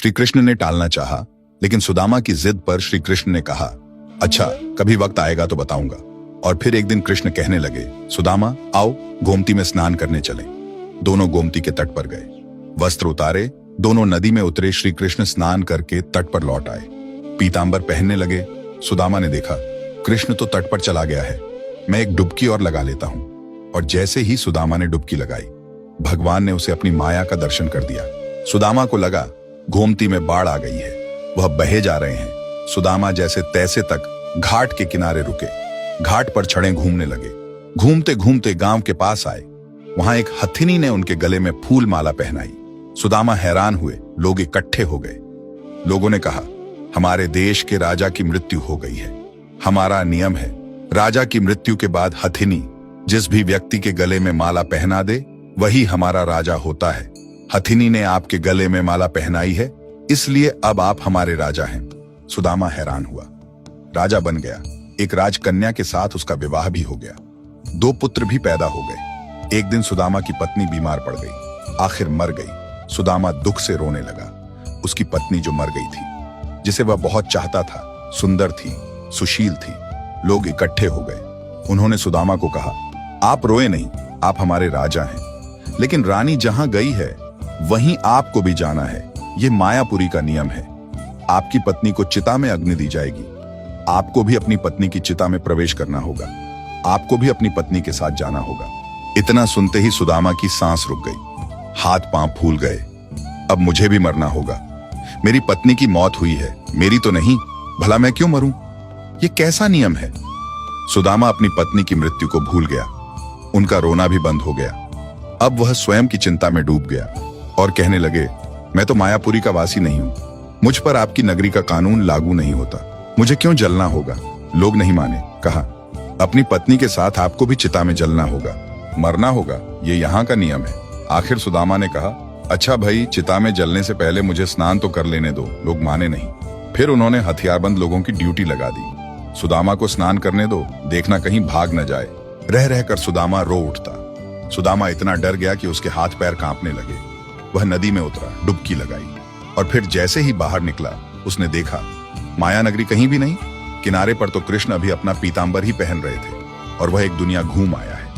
श्री कृष्ण ने टालना चाहा, लेकिन सुदामा की जिद पर श्री कृष्ण ने कहा, अच्छा, कभी वक्त आएगा तो बताऊंगा। और फिर एक दिन कृष्ण कहने लगे, सुदामा आओ, गोमती में स्नान करने चलें। दोनों गोमती के तट पर गए, वस्त्र उतारे, दोनों नदी में उतरे। श्री कृष्ण स्नान करके तट पर लौट आए, पीतांबर पहनने लगे। सुदामा ने देखा, कृष्ण तो तट पर चला गया है, मैं एक डुबकी और लगा लेता हूं। और जैसे ही सुदामा ने डुबकी लगाई, भगवान ने उसे अपनी माया का दर्शन कर दिया। सुदामा को लगा गोमती में बाढ़ आ गई है, वह बहे जा रहे हैं। सुदामा जैसे तैसे तक घाट के किनारे रुके, घाट पर छड़े घूमने लगे। घूमते घूमते गांव के पास आए, वहां एक हथिनी ने उनके गले में फूल माला पहनाई। सुदामा हैरान हुए, लोग इकट्ठे हो गए। लोगों ने कहा, हमारे देश के राजा की मृत्यु हो गई है। हमारा नियम है, राजा की मृत्यु के बाद हथिनी जिस भी व्यक्ति के गले में माला पहना दे, वही हमारा राजा होता है। हथिनी ने आपके गले में माला पहनाई है, इसलिए अब आप हमारे राजा हैं। सुदामा हैरान हुआ, राजा बन गया। एक राजकन्या के साथ उसका विवाह भी हो गया, 2 पुत्र भी पैदा हो गए। एक दिन सुदामा की पत्नी बीमार पड़ गई, आखिर मर गई। सुदामा दुख से रोने लगा। उसकी पत्नी जो मर गई थी, जिसे वह बहुत चाहता था, सुंदर थी, सुशील थी। लोग इकट्ठे हो गए। उन्होंने सुदामा को कहा, आप रोए नहीं, आप हमारे राजा हैं, लेकिन रानी जहां गई है वहीं आपको भी जाना है। यह मायापुरी का नियम है। आपकी पत्नी को चिता में अग्नि दी जाएगी, आपको भी अपनी पत्नी की चिता में प्रवेश करना होगा, आपको भी अपनी पत्नी के साथ जाना होगा। इतना सुनते ही सुदामा की सांस रुक गई, हाथ पांव फूल गए। अब मुझे भी मरना होगा, मेरी पत्नी की मौत हुई है, मेरी तो नहीं, भला मैं क्यों मरूं? ये कैसा नियम है? सुदामा अपनी पत्नी की मृत्यु को भूल गया, उनका रोना भी बंद हो गया। अब वह स्वयं की चिंता में डूब गया और कहने लगे, मैं तो मायापुरी का वासी नहीं हूं, मुझ पर आपकी नगरी का कानून लागू नहीं होता, मुझे क्यों जलना होगा? लोग नहीं माने, कहा, अपनी पत्नी के साथ आपको भी चिता में जलना होगा, मरना होगा, ये यहाँ का नियम है। आखिर सुदामा ने कहा, अच्छा भाई, चिता में जलने से पहले मुझे स्नान तो कर लेने दो। लोग माने नहीं। फिर उन्होंने हथियारबंद लोगों की ड्यूटी लगा दी। सुदामा को स्नान करने दो, देखना कहीं भाग न जाए। रह रहकर सुदामा रो उठता। सुदामा इतना डर गया कि उसके हाथ पैर कांपने लगे। वह नदी में उतरा, डुबकी लगाई, और फिर जैसे ही बाहर निकला, उसने देखा माया नगरी कहीं भी नहीं। किनारे पर तो कृष्ण अभी अपना पीतांबर ही पहन रहे थे, और वह एक दुनिया घूम आया है,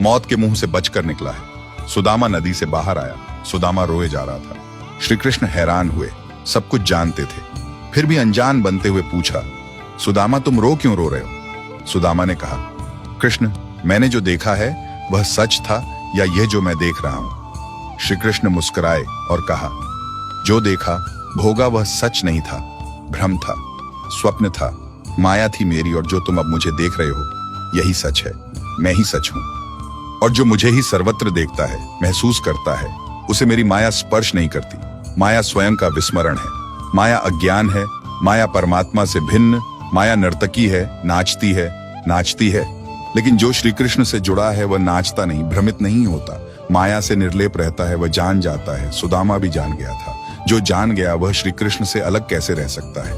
मौत के मुंह से बचकर निकला है। सुदामा नदी से बाहर आया, सुदामा रोए जा रहा था। श्री कृष्ण हैरान हुए, सब कुछ जानते थे, फिर भी अनजान बनते हुए पूछा, सुदामा तुम क्यों रो रहे हो? सुदामा ने कहा, कृष्ण, मैंने जो देखा है वह सच था या यह जो मैं देख रहा हूं? श्री कृष्ण मुस्कुराए और कहा, जो देखा भोगा वह सच नहीं था, भ्रम था, स्वप्न था, माया थी मेरी, और जो तुम अब मुझे देख रहे हो यही सच है। मैं ही सच हूं, और जो मुझे ही सर्वत्र देखता है, महसूस करता है, उसे मेरी माया स्पर्श नहीं करती। माया स्वयं का विस्मरण है, माया अज्ञान है, माया परमात्मा से भिन्न, माया नर्तकी है, नाचती है। लेकिन जो श्री कृष्ण से जुड़ा है वह नाचता नहीं, भ्रमित नहीं होता, माया से निर्लेप रहता है, वह जान जाता है। सुदामा भी जान गया था, जो जान गया वह श्री कृष्ण से अलग कैसे रह सकता है?